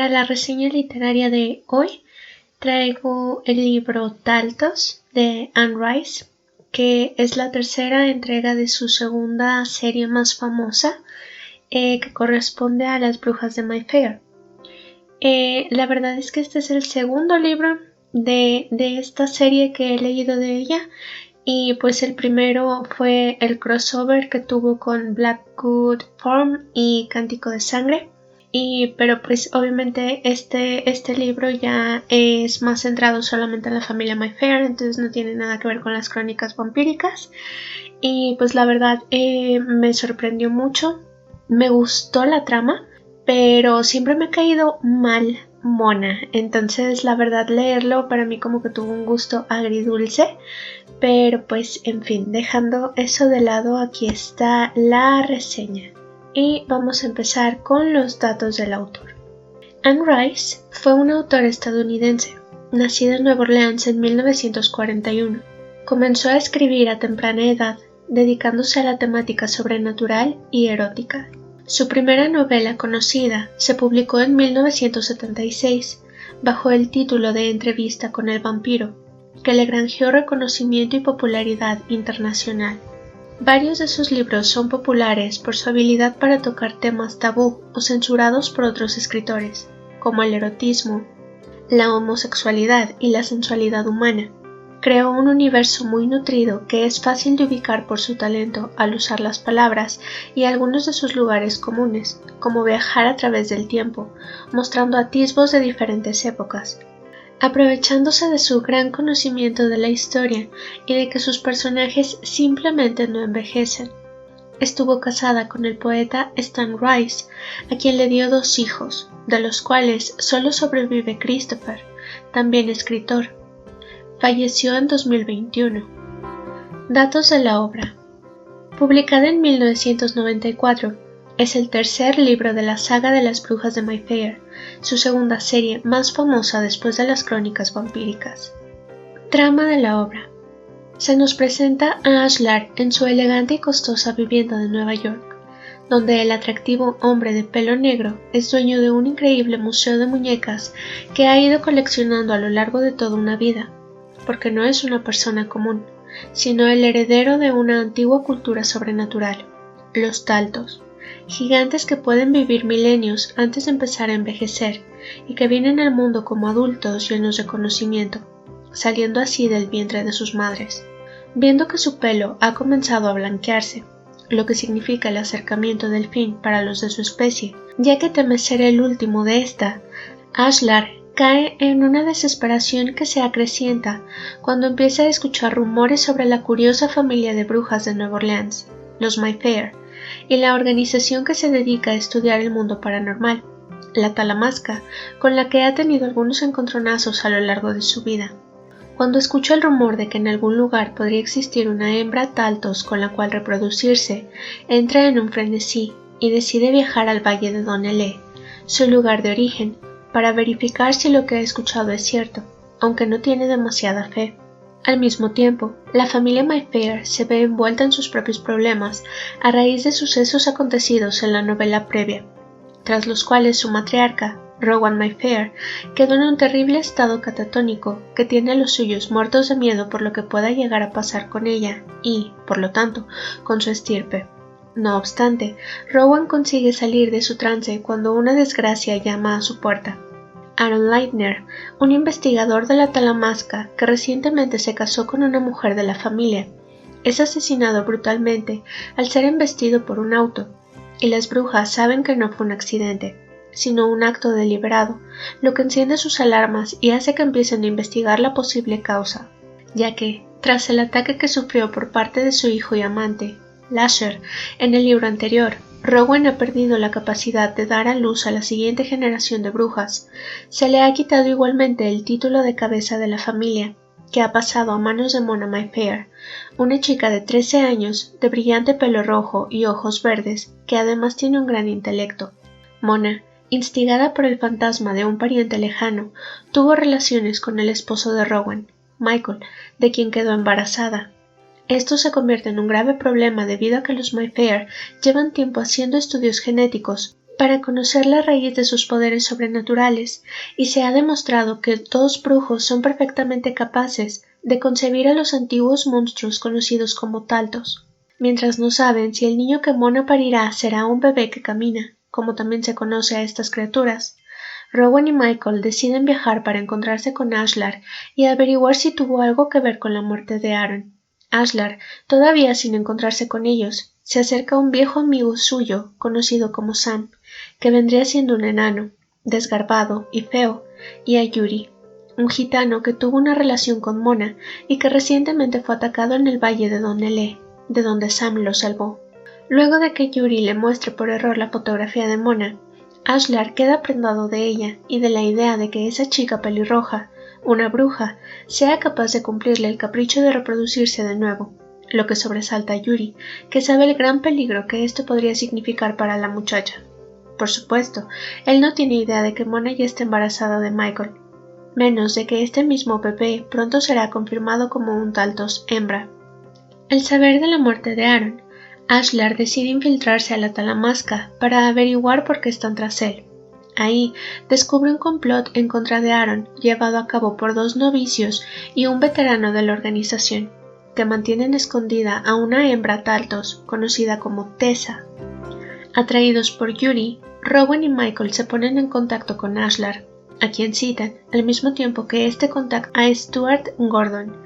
Para la reseña literaria de hoy traigo el libro Taltos de Anne Rice, que es la tercera entrega de su segunda serie más famosa, que corresponde a Las Brujas de Mayfair. La verdad es que este es el segundo libro de esta serie que he leído de ella, y pues el primero fue el crossover que tuvo con Blackwood Farm y Cántico de Sangre. Pero pues obviamente este libro ya es más centrado solamente en la familia Mayfair, entonces no tiene nada que ver con las crónicas vampíricas. Y pues la verdad me sorprendió mucho, me gustó la trama, pero siempre me ha caído mal Mona, entonces la verdad leerlo para mí como que tuvo un gusto agridulce. Pero pues en fin, dejando eso de lado, aquí está la reseña. Y vamos a empezar con los datos del autor. Anne Rice fue una autora estadounidense, nacida en Nueva Orleans en 1941. Comenzó a escribir a temprana edad, dedicándose a la temática sobrenatural y erótica. Su primera novela conocida se publicó en 1976, bajo el título de Entrevista con el vampiro, que le granjeó reconocimiento y popularidad internacional. Varios de sus libros son populares por su habilidad para tocar temas tabú o censurados por otros escritores, como el erotismo, la homosexualidad y la sensualidad humana. Creó un universo muy nutrido que es fácil de ubicar por su talento al usar las palabras y algunos de sus lugares comunes, como viajar a través del tiempo, mostrando atisbos de diferentes épocas, aprovechándose de su gran conocimiento de la historia y de que sus personajes simplemente no envejecen. Estuvo casada con el poeta Stan Rice, a quien le dio 2 hijos, de los cuales solo sobrevive Christopher, también escritor. Falleció en 2021. Datos de la obra. Publicada en 1994, es el tercer libro de la saga de Las Brujas de Mayfair, su segunda serie más famosa después de las crónicas vampíricas. Trama de la obra. Se nos presenta a Ashlar en su elegante y costosa vivienda de Nueva York, donde el atractivo hombre de pelo negro es dueño de un increíble museo de muñecas que ha ido coleccionando a lo largo de toda una vida, porque no es una persona común, sino el heredero de una antigua cultura sobrenatural, los Taltos, gigantes que pueden vivir milenios antes de empezar a envejecer y que vienen al mundo como adultos llenos de conocimiento, saliendo así del vientre de sus madres. Viendo que su pelo ha comenzado a blanquearse, lo que significa el acercamiento del fin para los de su especie, ya que teme ser el último de esta, Ashlar cae en una desesperación que se acrecienta cuando empieza a escuchar rumores sobre la curiosa familia de brujas de Nueva Orleans, los Mayfair, y la organización que se dedica a estudiar el mundo paranormal, la Talamasca, con la que ha tenido algunos encontronazos a lo largo de su vida. Cuando escucha el rumor de que en algún lugar podría existir una hembra Taltos con la cual reproducirse, entra en un frenesí y decide viajar al valle de Donelea, su lugar de origen, para verificar si lo que ha escuchado es cierto, aunque no tiene demasiada fe. Al mismo tiempo, la familia Mayfair se ve envuelta en sus propios problemas a raíz de sucesos acontecidos en la novela previa, tras los cuales su matriarca, Rowan Mayfair, quedó en un terrible estado catatónico que tiene a los suyos muertos de miedo por lo que pueda llegar a pasar con ella y, por lo tanto, con su estirpe. No obstante, Rowan consigue salir de su trance cuando una desgracia llama a su puerta. Aaron Leitner, un investigador de la Talamasca que recientemente se casó con una mujer de la familia, es asesinado brutalmente al ser embestido por un auto, y las brujas saben que no fue un accidente, sino un acto deliberado, lo que enciende sus alarmas y hace que empiecen a investigar la posible causa, ya que, tras el ataque que sufrió por parte de su hijo y amante, Lasher, en el libro anterior, Rowan ha perdido la capacidad de dar a luz a la siguiente generación de brujas. Se le ha quitado igualmente el título de cabeza de la familia, que ha pasado a manos de Mona Mayfair, una chica de 13 años, de brillante pelo rojo y ojos verdes, que además tiene un gran intelecto. Mona, instigada por el fantasma de un pariente lejano, tuvo relaciones con el esposo de Rowan, Michael, de quien quedó embarazada. Esto se convierte en un grave problema debido a que los Mayfair llevan tiempo haciendo estudios genéticos para conocer la raíz de sus poderes sobrenaturales, y se ha demostrado que 2 brujos son perfectamente capaces de concebir a los antiguos monstruos conocidos como Taltos, mientras no saben si el niño que Mona parirá será un bebé que camina, como también se conoce a estas criaturas. Rowan y Michael deciden viajar para encontrarse con Ashlar y averiguar si tuvo algo que ver con la muerte de Aaron. Ashlar, todavía sin encontrarse con ellos, se acerca a un viejo amigo suyo, conocido como Sam, que vendría siendo un enano, desgarbado y feo, y a Yuri, un gitano que tuvo una relación con Mona y que recientemente fue atacado en el valle de Don Elé, de donde Sam lo salvó. Luego de que Yuri le muestre por error la fotografía de Mona, Ashlar queda prendado de ella y de la idea de que esa chica pelirroja, una bruja, sea capaz de cumplirle el capricho de reproducirse de nuevo, lo que sobresalta a Yuri, que sabe el gran peligro que esto podría significar para la muchacha. Por supuesto, él no tiene idea de que Mona ya está embarazada de Michael, menos de que este mismo bebé pronto será confirmado como un Taltos hembra. Al saber de la muerte de Aaron, Ashlar decide infiltrarse a la Talamasca para averiguar por qué están tras él. Ahí descubre un complot en contra de Aaron llevado a cabo por 2 novicios y un veterano de la organización, que mantienen escondida a una hembra Taltos conocida como Tessa. Atraídos por Yuri, Rowan y Michael se ponen en contacto con Ashlar, a quien citan al mismo tiempo que este contacta a Stuart Gordon,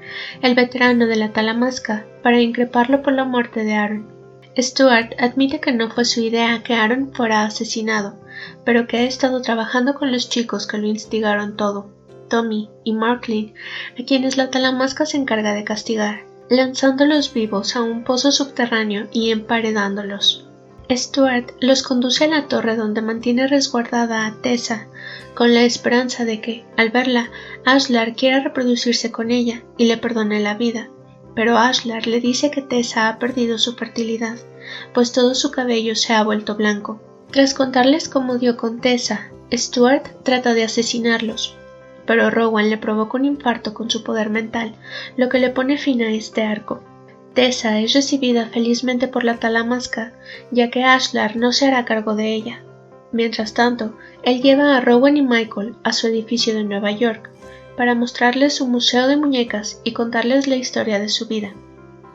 el veterano de la Talamasca, para increparlo por la muerte de Aaron. Stuart admite que no fue su idea que Aaron fuera asesinado, pero que ha estado trabajando con los chicos que lo instigaron todo, Tommy y Marklin, a quienes la Talamasca se encarga de castigar, lanzándolos vivos a un pozo subterráneo y emparedándolos. Stuart los conduce a la torre donde mantiene resguardada a Tessa, con la esperanza de que, al verla, Ashlar quiera reproducirse con ella y le perdone la vida. Pero Ashlar le dice que Tessa ha perdido su fertilidad, pues todo su cabello se ha vuelto blanco. Tras contarles cómo dio con Tessa, Stuart trata de asesinarlos, pero Rowan le provoca un infarto con su poder mental, lo que le pone fin a este arco. Tessa es recibida felizmente por la Talamasca, ya que Ashlar no se hará cargo de ella. Mientras tanto, él lleva a Rowan y Michael a su edificio de Nueva York para mostrarles su museo de muñecas y contarles la historia de su vida,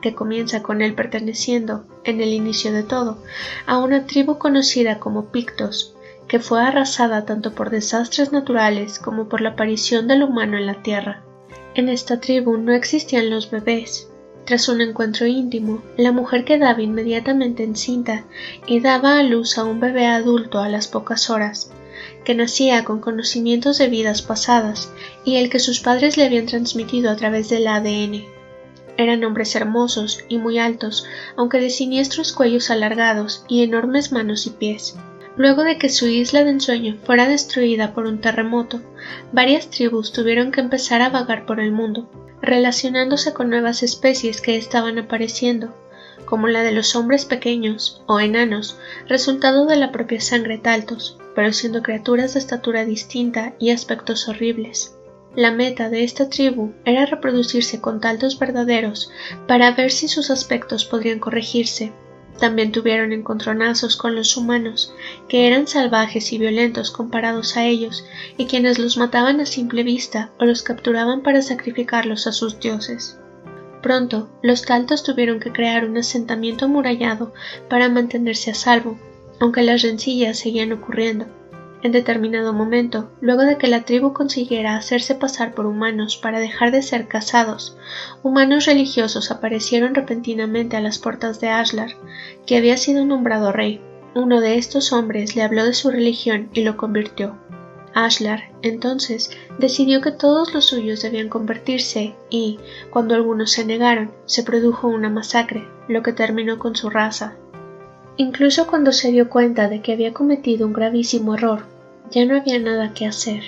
que comienza con él perteneciendo, en el inicio de todo, a una tribu conocida como Pictos, que fue arrasada tanto por desastres naturales como por la aparición del humano en la Tierra. En esta tribu no existían los bebés. Tras un encuentro íntimo, la mujer quedaba inmediatamente encinta y daba a luz a un bebé adulto a las pocas horas, que nacía con conocimientos de vidas pasadas y el que sus padres le habían transmitido a través del ADN. Eran hombres hermosos y muy altos, aunque de siniestros cuellos alargados y enormes manos y pies. Luego de que su isla de ensueño fuera destruida por un terremoto, varias tribus tuvieron que empezar a vagar por el mundo, relacionándose con nuevas especies que estaban apareciendo, como la de los hombres pequeños o enanos, resultado de la propia sangre Taltos, pero siendo criaturas de estatura distinta y aspectos horribles. La meta de esta tribu era reproducirse con Taltos verdaderos para ver si sus aspectos podrían corregirse. También tuvieron encontronazos con los humanos, que eran salvajes y violentos comparados a ellos, y quienes los mataban a simple vista o los capturaban para sacrificarlos a sus dioses. Pronto, los Taltos tuvieron que crear un asentamiento amurallado para mantenerse a salvo, aunque las rencillas seguían ocurriendo. En determinado momento, luego de que la tribu consiguiera hacerse pasar por humanos para dejar de ser cazados, humanos religiosos aparecieron repentinamente a las puertas de Ashlar, que había sido nombrado rey. Uno de estos hombres le habló de su religión y lo convirtió. Ashlar, entonces, decidió que todos los suyos debían convertirse y, cuando algunos se negaron, se produjo una masacre, lo que terminó con su raza. Incluso cuando se dio cuenta de que había cometido un gravísimo error, ya no había nada que hacer.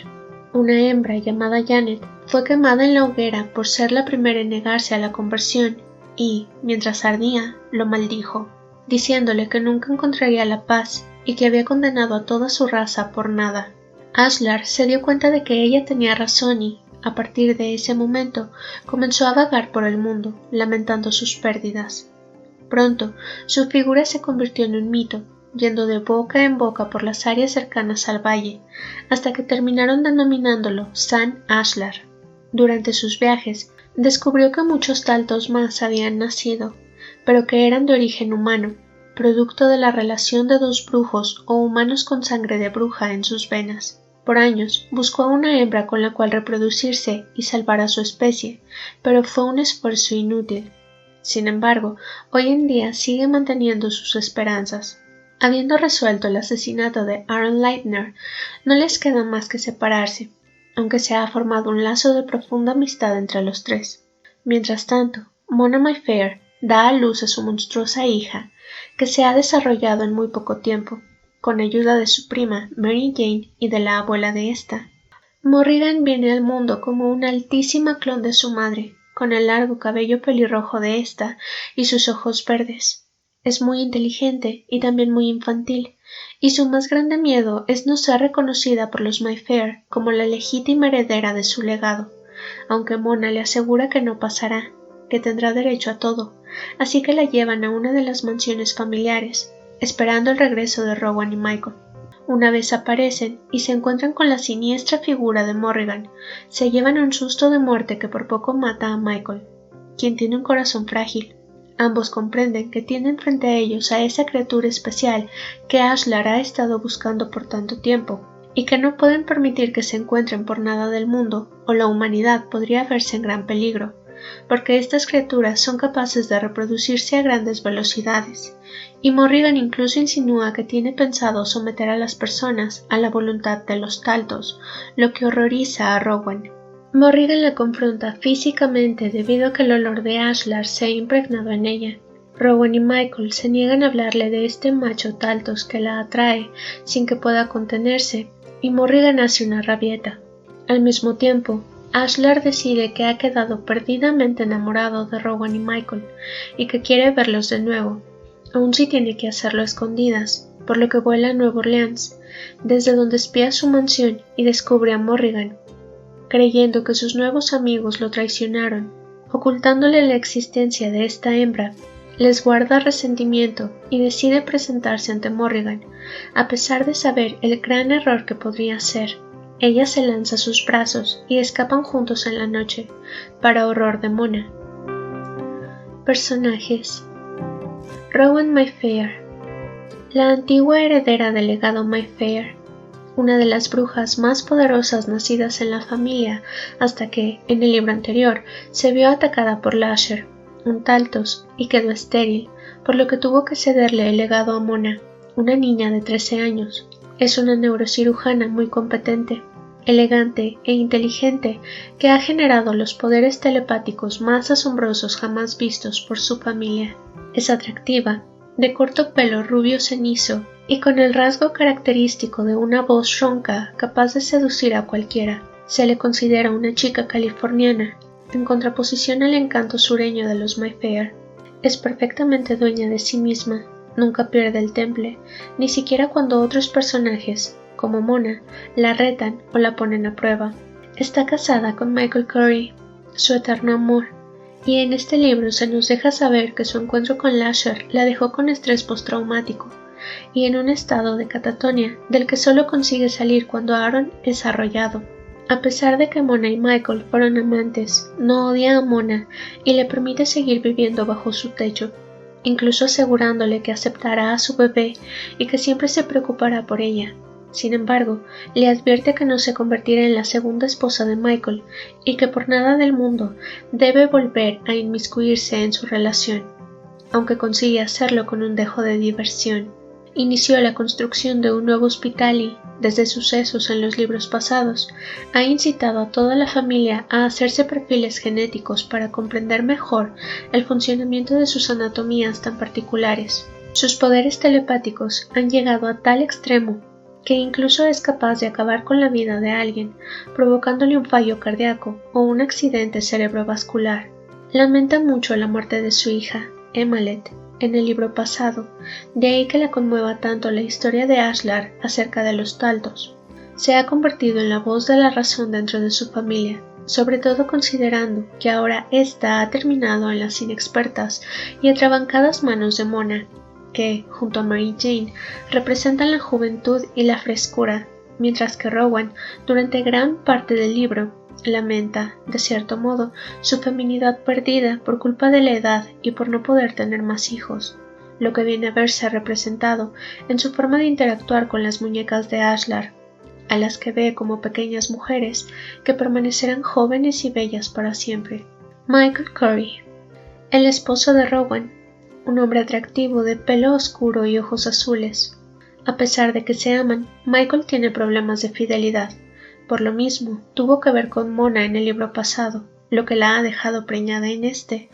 Una hembra llamada Janet fue quemada en la hoguera por ser la primera en negarse a la conversión y, mientras ardía, lo maldijo, diciéndole que nunca encontraría la paz y que había condenado a toda su raza por nada. Ashlar se dio cuenta de que ella tenía razón y, a partir de ese momento, comenzó a vagar por el mundo, lamentando sus pérdidas. Pronto, su figura se convirtió en un mito, yendo de boca en boca por las áreas cercanas al valle, hasta que terminaron denominándolo San Ashlar. Durante sus viajes, descubrió que muchos taltos más habían nacido, pero que eran de origen humano, producto de la relación de dos brujos o humanos con sangre de bruja en sus venas. Por años buscó a una hembra con la cual reproducirse y salvar a su especie, pero fue un esfuerzo inútil. Sin embargo, hoy en día sigue manteniendo sus esperanzas. Habiendo resuelto el asesinato de Aaron Leitner, no les queda más que separarse, aunque se ha formado un lazo de profunda amistad entre los tres. Mientras tanto, Mona Mayfair da a luz a su monstruosa hija, que se ha desarrollado en muy poco tiempo, con ayuda de su prima Mary Jane y de la abuela de ésta. Morrigan viene al mundo como una altísima clon de su madre, con el largo cabello pelirrojo de ésta y sus ojos verdes. Es muy inteligente y también muy infantil, y su más grande miedo es no ser reconocida por los Mayfair como la legítima heredera de su legado, aunque Mona le asegura que no pasará, que tendrá derecho a todo, así que la llevan a una de las mansiones familiares, esperando el regreso de Rowan y Michael. Una vez aparecen y se encuentran con la siniestra figura de Morrigan, se llevan un susto de muerte que por poco mata a Michael, quien tiene un corazón frágil. Ambos comprenden que tienen frente a ellos a esa criatura especial que Ashlar ha estado buscando por tanto tiempo, y que no pueden permitir que se encuentren por nada del mundo, o la humanidad podría verse en gran peligro, porque estas criaturas son capaces de reproducirse a grandes velocidades, y Morrigan incluso insinúa que tiene pensado someter a las personas a la voluntad de los taltos, lo que horroriza a Rowan. Morrigan la confronta físicamente debido a que el olor de Ashlar se ha impregnado en ella. Rowan y Michael se niegan a hablarle de este macho taltos que la atrae sin que pueda contenerse, y Morrigan hace una rabieta. Al mismo tiempo, Ashlar decide que ha quedado perdidamente enamorado de Rowan y Michael y que quiere verlos de nuevo, aun si tiene que hacerlo a escondidas, por lo que vuela a Nueva Orleans, desde donde espía su mansión y descubre a Morrigan, creyendo que sus nuevos amigos lo traicionaron. Ocultándole la existencia de esta hembra, les guarda resentimiento y decide presentarse ante Morrigan, a pesar de saber el gran error que podría ser. Ella se lanza a sus brazos y escapan juntos en la noche, para horror de Mona. Personajes: Rowan Mayfair, la antigua heredera del legado Mayfair, una de las brujas más poderosas nacidas en la familia hasta que, en el libro anterior, se vio atacada por Lasher, un taltos, y quedó estéril, por lo que tuvo que cederle el legado a Mona, una niña de 13 años. Es una neurocirujana muy competente, elegante e inteligente que ha generado los poderes telepáticos más asombrosos jamás vistos por su familia. Es atractiva, de corto pelo rubio cenizo y con el rasgo característico de una voz ronca capaz de seducir a cualquiera. Se le considera una chica californiana, en contraposición al encanto sureño de los Mayfair. Es perfectamente dueña de sí misma, nunca pierde el temple, ni siquiera cuando otros personajes, como Mona, la retan o la ponen a prueba. Está casada con Michael Curry, su eterno amor, y en este libro se nos deja saber que su encuentro con Lasher la dejó con estrés postraumático y en un estado de catatonia del que solo consigue salir cuando Aaron es arrollado. A pesar de que Mona y Michael fueron amantes, no odia a Mona y le permite seguir viviendo bajo su techo, incluso asegurándole que aceptará a su bebé y que siempre se preocupará por ella. Sin embargo, le advierte que no se convertirá en la segunda esposa de Michael y que por nada del mundo debe volver a inmiscuirse en su relación, aunque consigue hacerlo con un dejo de diversión. Inició la construcción de un nuevo hospital y, desde sucesos en los libros pasados, ha incitado a toda la familia a hacerse perfiles genéticos para comprender mejor el funcionamiento de sus anatomías tan particulares. Sus poderes telepáticos han llegado a tal extremo que incluso es capaz de acabar con la vida de alguien, provocándole un fallo cardíaco o un accidente cerebrovascular. Lamenta mucho la muerte de su hija, Emmalet, en el libro pasado, de ahí que la conmueva tanto la historia de Ashlar acerca de los taltos. Se ha convertido en la voz de la razón dentro de su familia, sobre todo considerando que ahora ésta ha terminado en las inexpertas y atrabancadas manos de Mona, que, junto a Mary Jane, representan la juventud y la frescura, mientras que Rowan, durante gran parte del libro, lamenta, de cierto modo, su feminidad perdida por culpa de la edad y por no poder tener más hijos, lo que viene a verse representado en su forma de interactuar con las muñecas de Ashlar, a las que ve como pequeñas mujeres que permanecerán jóvenes y bellas para siempre. Michael Curry, el esposo de Rowan, un hombre atractivo de pelo oscuro y ojos azules. A pesar de que se aman, Michael tiene problemas de fidelidad. Por lo mismo, tuvo que ver con Mona en el libro pasado, lo que la ha dejado preñada en este,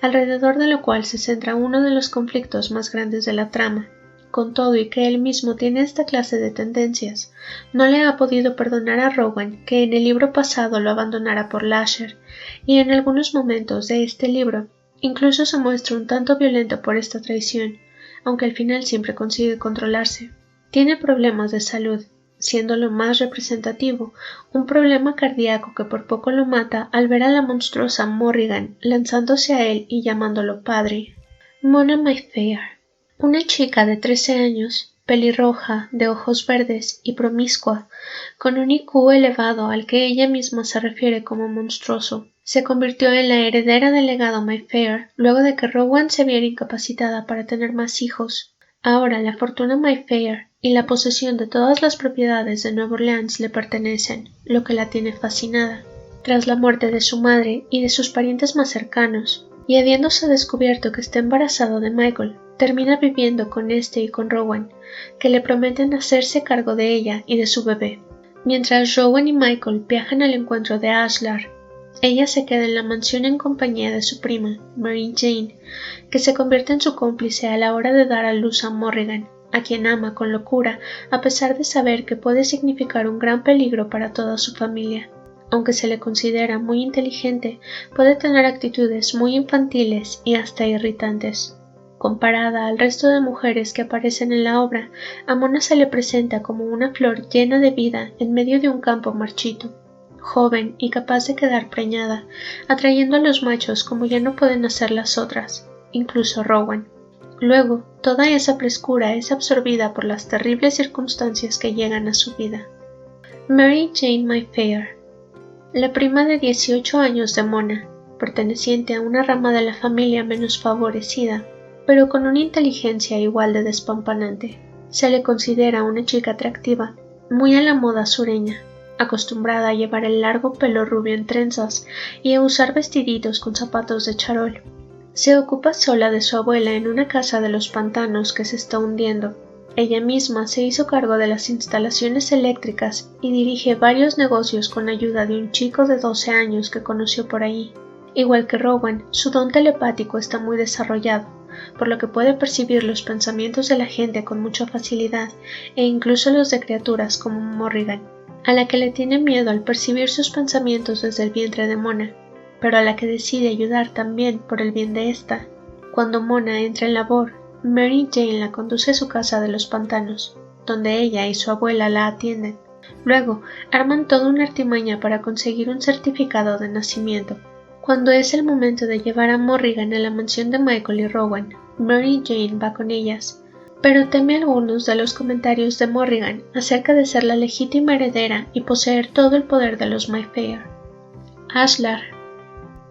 alrededor de lo cual se centra uno de los conflictos más grandes de la trama. Con todo y que él mismo tiene esta clase de tendencias, no le ha podido perdonar a Rowan que en el libro pasado lo abandonara por Lasher, y en algunos momentos de este libro incluso se muestra un tanto violento por esta traición, aunque al final siempre consigue controlarse. Tiene problemas de salud, siendo lo más representativo un problema cardíaco que por poco lo mata al ver a la monstruosa Morrigan lanzándose a él y llamándolo padre. Mona Mayfair, una chica de 13 años, pelirroja, de ojos verdes y promiscua, con un IQ elevado al que ella misma se refiere como monstruoso, se convirtió en la heredera del legado Mayfair luego de que Rowan se viera incapacitada para tener más hijos. Ahora la fortuna Mayfair y la posesión de todas las propiedades de Nueva Orleans le pertenecen, lo que la tiene fascinada. Tras la muerte de su madre y de sus parientes más cercanos, y habiéndose descubierto que está embarazada de Michael, termina viviendo con este y con Rowan, que le prometen hacerse cargo de ella y de su bebé. Mientras Rowan y Michael viajan al encuentro de Ashlar, ella se queda en la mansión en compañía de su prima, Mary Jane, que se convierte en su cómplice a la hora de dar a luz a Morrigan, a quien ama con locura a pesar de saber que puede significar un gran peligro para toda su familia. Aunque se le considera muy inteligente, puede tener actitudes muy infantiles y hasta irritantes. Comparada al resto de mujeres que aparecen en la obra, a Mona se le presenta como una flor llena de vida en medio de un campo marchito, joven y capaz de quedar preñada, atrayendo a los machos como ya no pueden hacer las otras, incluso Rowan. Luego, toda esa frescura es absorbida por las terribles circunstancias que llegan a su vida. Mary Jane Mayfair, la prima de 18 años de Mona, perteneciente a una rama de la familia menos favorecida, pero con una inteligencia igual de despampanante. Se le considera una chica atractiva, muy a la moda sureña, acostumbrada a llevar el largo pelo rubio en trenzas y a usar vestiditos con zapatos de charol. Se ocupa sola de su abuela en una casa de los pantanos que se está hundiendo. Ella misma se hizo cargo de las instalaciones eléctricas y dirige varios negocios con ayuda de un chico de 12 años que conoció por ahí. Igual que Rowan, su don telepático está muy desarrollado, por lo que puede percibir los pensamientos de la gente con mucha facilidad e incluso los de criaturas como Morrigan, a la que le tiene miedo al percibir sus pensamientos desde el vientre de Mona, pero a la que decide ayudar también por el bien de ésta. Cuando Mona entra en labor, Mary Jane la conduce a su casa de los pantanos, donde ella y su abuela la atienden. Luego, arman toda una artimaña para conseguir un certificado de nacimiento. Cuando es el momento de llevar a Morrigan a la mansión de Michael y Rowan, Mary Jane va con ellas, pero teme algunos de los comentarios de Morrigan acerca de ser la legítima heredera y poseer todo el poder de los Mayfair. Ashlar,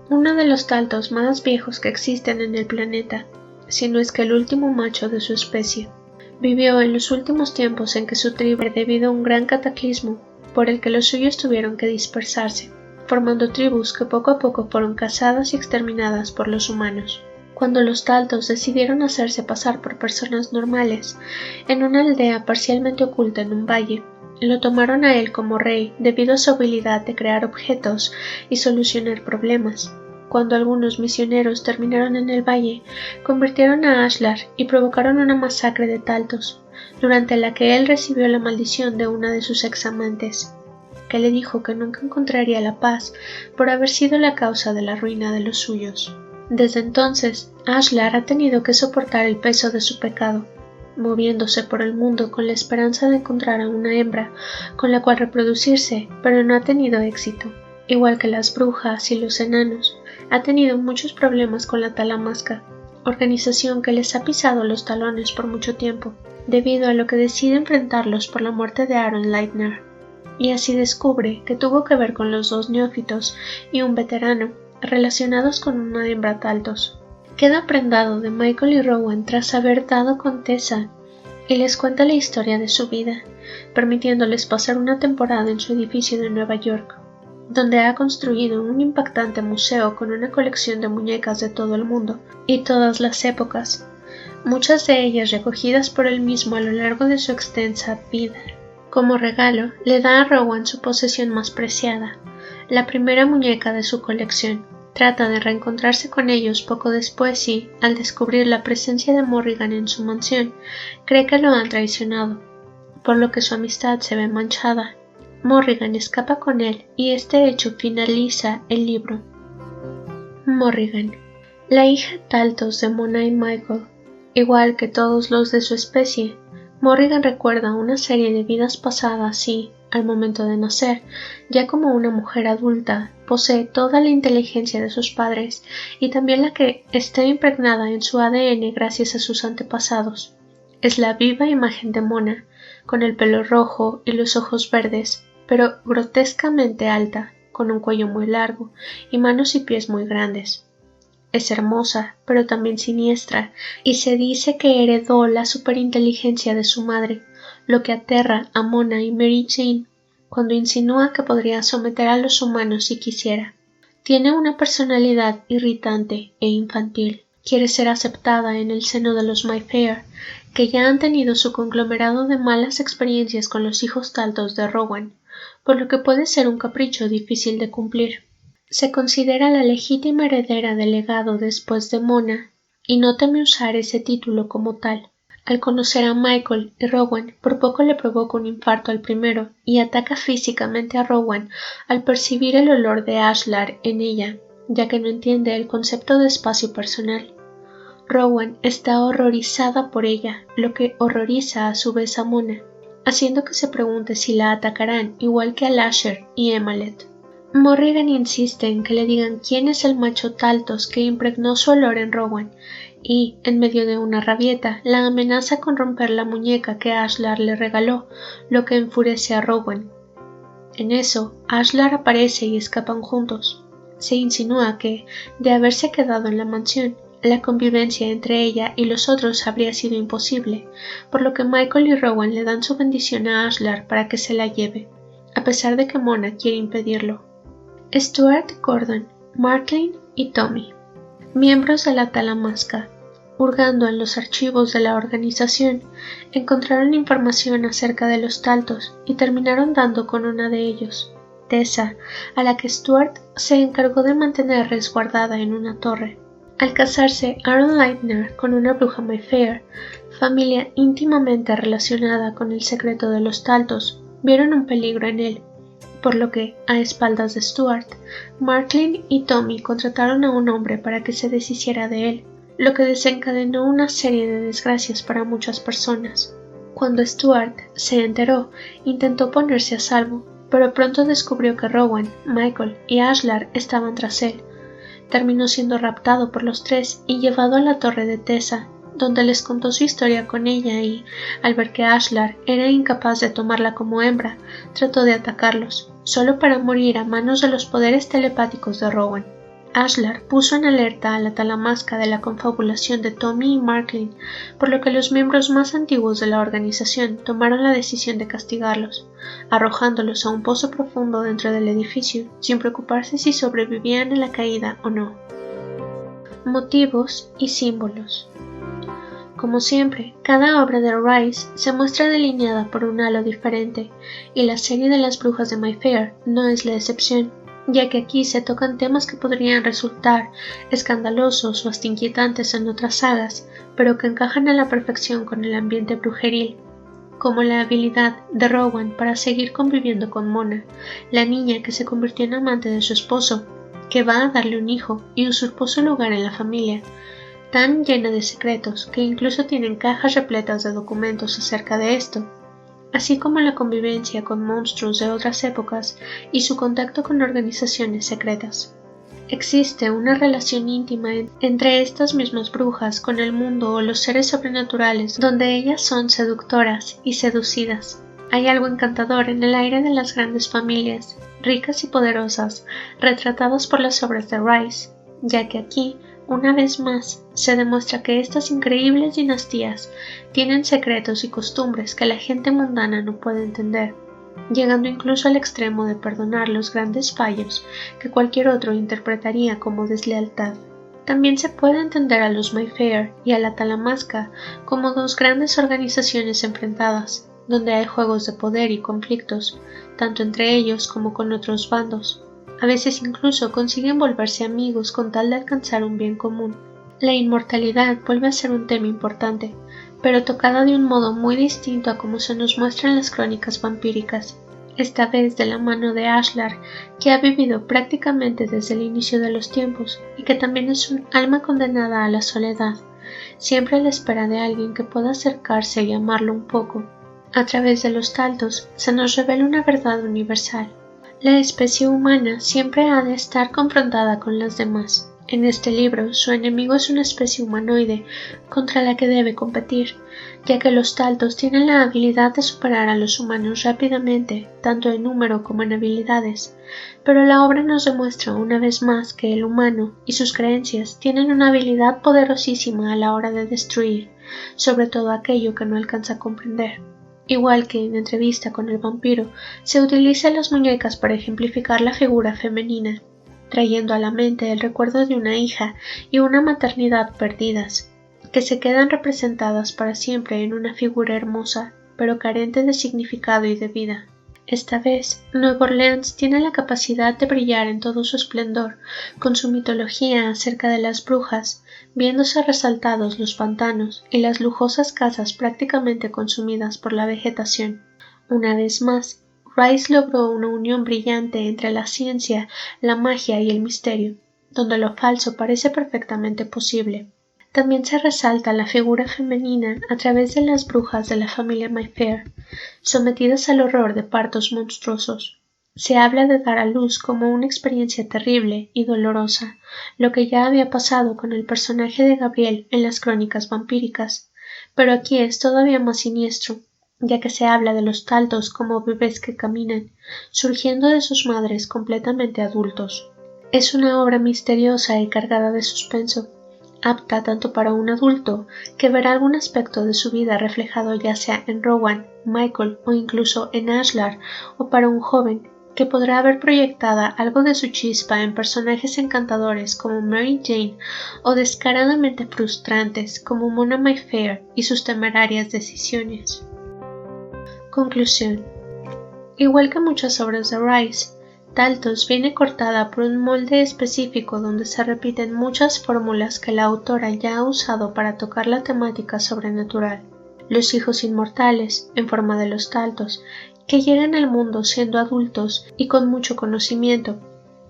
uno de los taltos más viejos que existen en el planeta, si no es que el último macho de su especie, vivió en los últimos tiempos en que su tribu debido a un gran cataclismo por el que los suyos tuvieron que dispersarse, formando tribus que poco a poco fueron cazadas y exterminadas por los humanos. Cuando los taltos decidieron hacerse pasar por personas normales en una aldea parcialmente oculta en un valle, lo tomaron a él como rey debido a su habilidad de crear objetos y solucionar problemas. Cuando algunos misioneros terminaron en el valle, convirtieron a Ashlar y provocaron una masacre de taltos, durante la que él recibió la maldición de una de sus examantes, que le dijo que nunca encontraría la paz por haber sido la causa de la ruina de los suyos. Desde entonces, Ashlar ha tenido que soportar el peso de su pecado, moviéndose por el mundo con la esperanza de encontrar a una hembra con la cual reproducirse, pero no ha tenido éxito. Igual que las brujas y los enanos, ha tenido muchos problemas con la talamasca, organización que les ha pisado los talones por mucho tiempo, debido a lo que decide enfrentarlos por la muerte de Aaron Leitner, y así descubre que tuvo que ver con los dos neófitos y un veterano, relacionados con una hembra Taltos. Queda prendado de Michael y Rowan tras haber dado con Tessa, y les cuenta la historia de su vida, permitiéndoles pasar una temporada en su edificio de Nueva York, donde ha construido un impactante museo con una colección de muñecas de todo el mundo y todas las épocas, muchas de ellas recogidas por él mismo a lo largo de su extensa vida. Como regalo, le da a Rowan su posesión más preciada, la primera muñeca de su colección. Trata de reencontrarse con ellos poco después y, al descubrir la presencia de Morrigan en su mansión, cree que lo han traicionado, por lo que su amistad se ve manchada. Morrigan escapa con él y este hecho finaliza el libro. Morrigan, la hija Taltos de Mona y Michael. Igual que todos los de su especie, Morrigan recuerda una serie de vidas pasadas y, al momento de nacer, ya como una mujer adulta, posee toda la inteligencia de sus padres y también la que está impregnada en su ADN gracias a sus antepasados. Es la viva imagen de Mona, con el pelo rojo y los ojos verdes, pero grotescamente alta, con un cuello muy largo y manos y pies muy grandes. Es hermosa, pero también siniestra, y se dice que heredó la superinteligencia de su madre, lo que aterra a Mona y Mary Jane cuando insinúa que podría someter a los humanos si quisiera. Tiene una personalidad irritante e infantil. Quiere ser aceptada en el seno de los Mayfair, que ya han tenido su conglomerado de malas experiencias con los hijos Taltos de Rowan, por lo que puede ser un capricho difícil de cumplir. Se considera la legítima heredera del legado después de Mona, y no teme usar ese título como tal. Al conocer a Michael y Rowan, por poco le provoca un infarto al primero y ataca físicamente a Rowan al percibir el olor de Ashlar en ella, ya que no entiende el concepto de espacio personal. Rowan está horrorizada por ella, lo que horroriza a su vez a Mona, haciendo que se pregunte si la atacarán igual que a Lasher y Emalet. Morrigan insiste en que le digan quién es el macho Taltos que impregnó su olor en Rowan y, en medio de una rabieta, la amenaza con romper la muñeca que Ashlar le regaló, lo que enfurece a Rowan. En eso, Ashlar aparece y escapan juntos. Se insinúa que, de haberse quedado en la mansión, la convivencia entre ella y los otros habría sido imposible, por lo que Michael y Rowan le dan su bendición a Ashlar para que se la lleve, a pesar de que Mona quiere impedirlo. Stuart Gordon, Marklin y Tommy, miembros de la Talamasca, hurgando en los archivos de la organización, encontraron información acerca de los Taltos y terminaron dando con una de ellos, Tessa, a la que Stuart se encargó de mantener resguardada en una torre. Al casarse Aaron Leitner con una bruja Mayfair, familia íntimamente relacionada con el secreto de los Taltos, vieron un peligro en él, por lo que, a espaldas de Stuart, Marklin y Tommy contrataron a un hombre para que se deshiciera de él, lo que desencadenó una serie de desgracias para muchas personas. Cuando Stuart se enteró, intentó ponerse a salvo, pero pronto descubrió que Rowan, Michael y Ashlar estaban tras él. Terminó siendo raptado por los tres y llevado a la torre de Tessa, donde les contó su historia con ella y, al ver que Ashlar era incapaz de tomarla como hembra, trató de atacarlos, solo para morir a manos de los poderes telepáticos de Rowan. Ashlar puso en alerta a la Talamasca de la confabulación de Tommy y Marklin, por lo que los miembros más antiguos de la organización tomaron la decisión de castigarlos, arrojándolos a un pozo profundo dentro del edificio, sin preocuparse si sobrevivían a la caída o no. Motivos y símbolos. Como siempre, cada obra de Rice se muestra delineada por un halo diferente, y la serie de las brujas de Mayfair no es la excepción, ya que aquí se tocan temas que podrían resultar escandalosos o hasta inquietantes en otras sagas, pero que encajan a la perfección con el ambiente brujeril, como la habilidad de Rowan para seguir conviviendo con Mona, la niña que se convirtió en amante de su esposo, que va a darle un hijo y usurpó su lugar en la familia, tan llena de secretos que incluso tienen cajas repletas de documentos acerca de esto, así como la convivencia con monstruos de otras épocas y su contacto con organizaciones secretas. Existe una relación íntima entre estas mismas brujas con el mundo o los seres sobrenaturales, donde ellas son seductoras y seducidas. Hay algo encantador en el aire de las grandes familias, ricas y poderosas, retratadas por las obras de Rice, ya que aquí, una vez más, se demuestra que estas increíbles dinastías tienen secretos y costumbres que la gente mundana no puede entender, llegando incluso al extremo de perdonar los grandes fallos que cualquier otro interpretaría como deslealtad. También se puede entender a los Mayfair y a la Talamasca como dos grandes organizaciones enfrentadas, donde hay juegos de poder y conflictos, tanto entre ellos como con otros bandos. A veces incluso consiguen volverse amigos con tal de alcanzar un bien común. La inmortalidad vuelve a ser un tema importante, pero tocada de un modo muy distinto a como se nos muestra en las crónicas vampíricas, esta vez de la mano de Ashlar, que ha vivido prácticamente desde el inicio de los tiempos y que también es un alma condenada a la soledad, siempre a la espera de alguien que pueda acercarse y amarlo un poco. A través de los taltos se nos revela una verdad universal. La especie humana siempre ha de estar confrontada con las demás. En este libro, su enemigo es una especie humanoide contra la que debe competir, ya que los taltos tienen la habilidad de superar a los humanos rápidamente, tanto en número como en habilidades, pero la obra nos demuestra una vez más que el humano y sus creencias tienen una habilidad poderosísima a la hora de destruir, sobre todo aquello que no alcanza a comprender. Igual que en Entrevista con el vampiro, se utiliza las muñecas para ejemplificar la figura femenina, trayendo a la mente el recuerdo de una hija y una maternidad perdidas, que se quedan representadas para siempre en una figura hermosa, pero carente de significado y de vida. Esta vez, Nueva Orleans tiene la capacidad de brillar en todo su esplendor, con su mitología acerca de las brujas, viéndose resaltados los pantanos y las lujosas casas prácticamente consumidas por la vegetación. Una vez más, Rice logró una unión brillante entre la ciencia, la magia y el misterio, donde lo falso parece perfectamente posible. También se resalta la figura femenina a través de las brujas de la familia Mayfair, sometidas al horror de partos monstruosos. Se habla de dar a luz como una experiencia terrible y dolorosa, lo que ya había pasado con el personaje de Gabriel en las crónicas vampíricas, pero aquí es todavía más siniestro, ya que se habla de los taltos como bebés que caminan, surgiendo de sus madres completamente adultos. Es una obra misteriosa y cargada de suspenso, apta tanto para un adulto que verá algún aspecto de su vida reflejado ya sea en Rowan, Michael o incluso en Ashlar, o para un joven que podrá ver proyectada algo de su chispa en personajes encantadores como Mary Jane o descaradamente frustrantes como Mona Mayfair y sus temerarias decisiones. Conclusión. Igual que muchas obras de Rice, Taltos viene cortada por un molde específico donde se repiten muchas fórmulas que la autora ya ha usado para tocar la temática sobrenatural. Los hijos inmortales, en forma de los taltos, que llegan al mundo siendo adultos y con mucho conocimiento,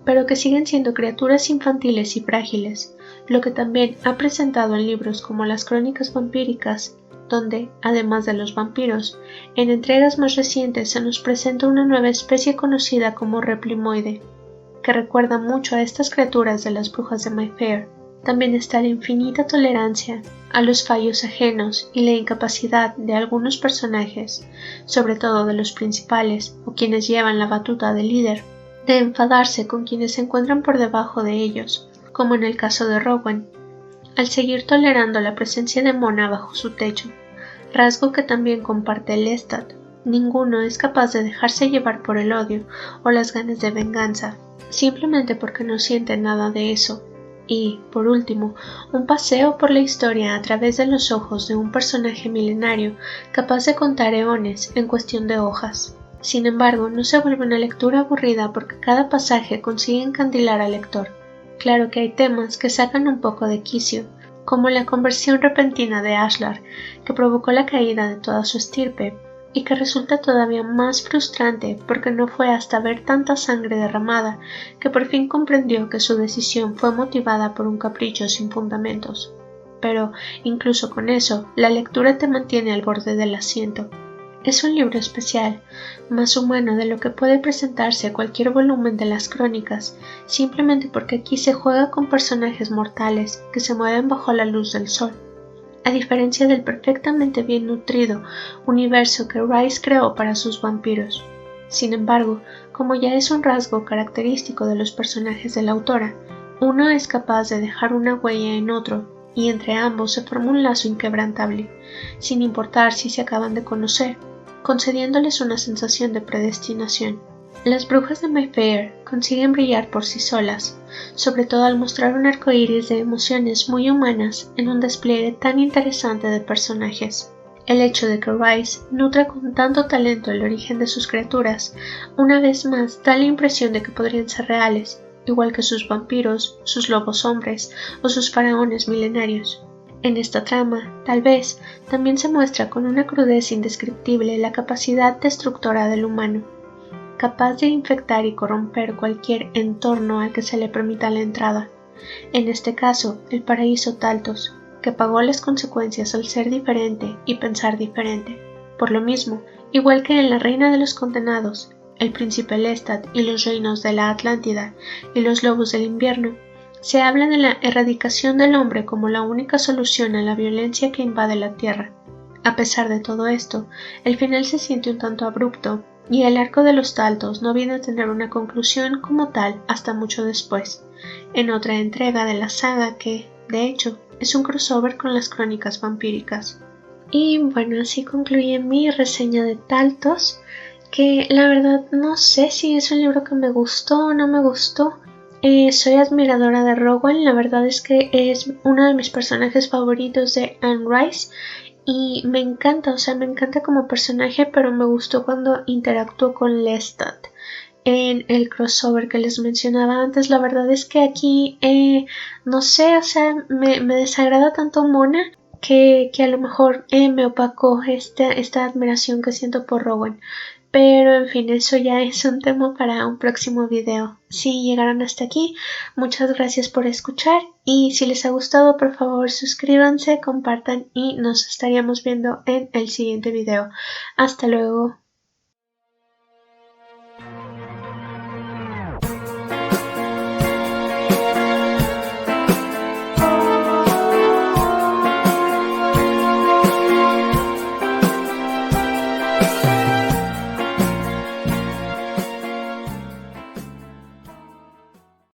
pero que siguen siendo criaturas infantiles y frágiles, lo que también ha presentado en libros como las crónicas vampíricas, donde, además de los vampiros, en entregas más recientes se nos presenta una nueva especie conocida como replimoide, que recuerda mucho a estas criaturas de las brujas de Mayfair. También está la infinita tolerancia a los fallos ajenos y la incapacidad de algunos personajes, sobre todo de los principales o quienes llevan la batuta de líder, de enfadarse con quienes se encuentran por debajo de ellos, como en el caso de Rowan, al seguir tolerando la presencia de Mona bajo su techo, rasgo que también comparte Lestat. Ninguno es capaz de dejarse llevar por el odio o las ganas de venganza, simplemente porque no siente nada de eso. Y, por último, un paseo por la historia a través de los ojos de un personaje milenario capaz de contar eones en cuestión de hojas. Sin embargo, no se vuelve una lectura aburrida porque cada pasaje consigue encandilar al lector. Claro que hay temas que sacan un poco de quicio, como la conversión repentina de Ashlar, que provocó la caída de toda su estirpe, y que resulta todavía más frustrante porque no fue hasta ver tanta sangre derramada que por fin comprendió que su decisión fue motivada por un capricho sin fundamentos. Pero, incluso con eso, la lectura te mantiene al borde del asiento. Es un libro especial, más humano de lo que puede presentarse cualquier volumen de las crónicas, simplemente porque aquí se juega con personajes mortales que se mueven bajo la luz del sol. A diferencia del perfectamente bien nutrido universo que Rice creó para sus vampiros. Sin embargo, como ya es un rasgo característico de los personajes de la autora, uno es capaz de dejar una huella en otro y entre ambos se forma un lazo inquebrantable, sin importar si se acaban de conocer, concediéndoles una sensación de predestinación. Las brujas de Mayfair consiguen brillar por sí solas, sobre todo al mostrar un arco iris de emociones muy humanas en un despliegue tan interesante de personajes. El hecho de que Rice nutra con tanto talento el origen de sus criaturas, una vez más da la impresión de que podrían ser reales, igual que sus vampiros, sus lobos hombres o sus faraones milenarios. En esta trama, tal vez, también se muestra con una crudeza indescriptible la capacidad destructora del humano, capaz de infectar y corromper cualquier entorno al que se le permita la entrada. En este caso, el paraíso Taltos, que pagó las consecuencias al ser diferente y pensar diferente. Por lo mismo, igual que en La Reina de los Condenados, El Príncipe Lestat y los reinos de la Atlántida y los lobos del invierno, se habla de la erradicación del hombre como la única solución a la violencia que invade la Tierra. A pesar de todo esto, el final se siente un tanto abrupto y el arco de los Taltos no viene a tener una conclusión como tal hasta mucho después, en otra entrega de la saga que, de hecho, es un crossover con las crónicas vampíricas. Y bueno, así concluye mi reseña de Taltos, que la verdad no sé si es un libro que me gustó o no me gustó. Soy admiradora de Rowan, la verdad es que es uno de mis personajes favoritos de Anne Rice y me encanta, o sea, me encanta como personaje, pero me gustó cuando interactuó con Lestat en el crossover que les mencionaba antes. La verdad es que aquí, no sé, o sea, me desagrada tanto Mona que a lo mejor me opacó esta admiración que siento por Rowan. Pero en fin, eso ya es un tema para un próximo video. Si llegaron hasta aquí, muchas gracias por escuchar y si les ha gustado, por favor suscríbanse, compartan y nos estaríamos viendo en el siguiente video. Hasta luego.